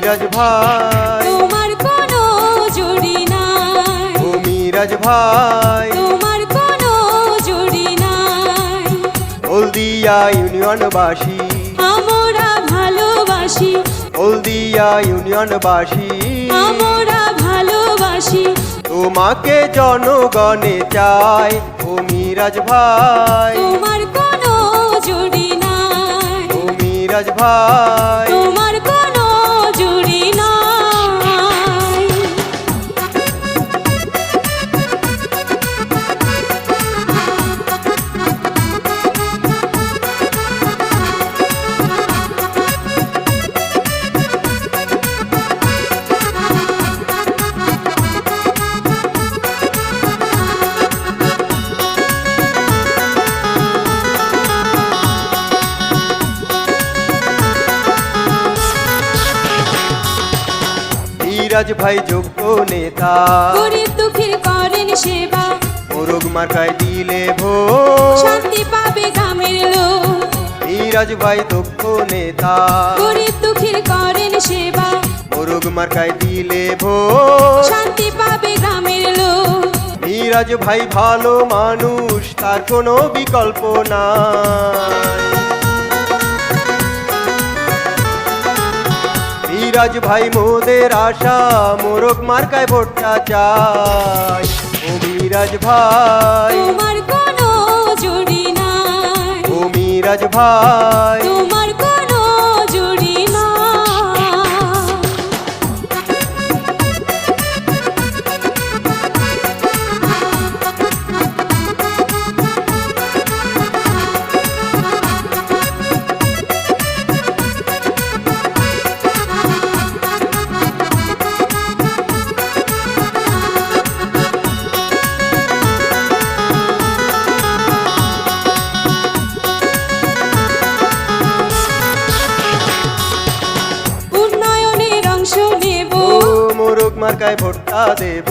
মিরাজ ভাই তোমার কোনো জুড়ি নাই, ও মিরাজ ভাই তোমার কোনো জুড়ি নাই। হলদিয়া ইউনিয়নবাসী আমরা ভালোবাসি, হলদিয়া ইউনিয়নবাসী আমরা ভালোবাসি। তোমাকে জনগণে চায় ও মিরাজ ভাই তোমার কোনো জুড়ি নাই, ও মিরাজ ভাই তোমার কোনো জুড়ি নাই। মিরাজ ভাই যোগ্য নেতা, গরিব দুঃখীর করেন সেবা, মোরগ মার্কায় দিলে ভোট শান্তি পাবে গ্রামের লোক। মিরাজ ভাই দক্ষ নেতা, গরিব দুঃখীর করেন সেবা, মোরগ মার্কায় দিলে ভোট শান্তি পাবে গ্রামের লোক। মিরাজ ভাই ভালো মানুষ, তার কোনো বিকল্প নাই। মিরাজ ভাই মোদের আশা, মোরগ মার্কায় ভোটটা চাই ও মিরাজ ভাই তোমার কোনো জুড়ি নাই, ও মিরাজ ভাই তোমার কোনো জুড়ি নাই। উন্নয়নের অংশ নেব, ও মোরগ মার্কায় ভোটটা দেব,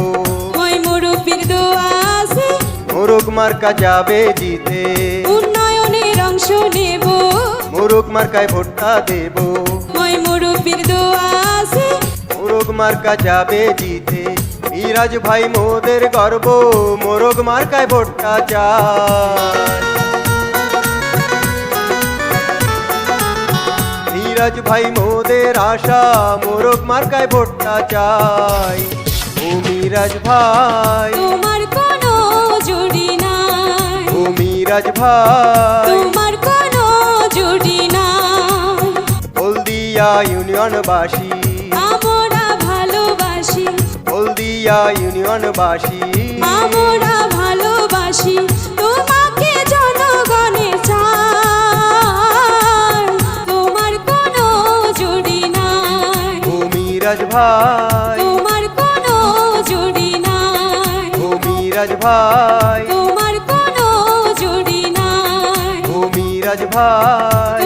ওই মুরব্বির দোয়া আছে। মোরগ মার্কা যাবে জিতে, উন্নয়নের অংশ নেব, মোরগ মার্কায় ভোটটা দেব, ওই মুরব্বির দোয়া আছে। মোরগ মার্কা যাবে জিতে। মিরাজ ভাই মোদের গর্ব, মোরগ মার্কায় ভোটটা চাই। মিরাজ ভাই মোদের আশা, মোরগ মার্কায় ভোটটা চাই ও মিরাজ ভাই তোমার কোনো জুড়ি নাই, ও মিরাজ ভাই তোমার কোনো জুড়ি নাই। হলদিয়া ইউনিয়নবাসী, আমরা ভালোবাসি, হলদিয়া ইউনিয়নবাসী আমরা ভালোবাসি। তোমাকে জনগণে চায়, তোমার কোনো জুড়ি নাই, ও মিরাজ ভাই তোমার কোনো জুড়ি নাই, ও মিরাজ ভাই তোমার কোনো জুড়ি নাই, ও মিরাজ ভাই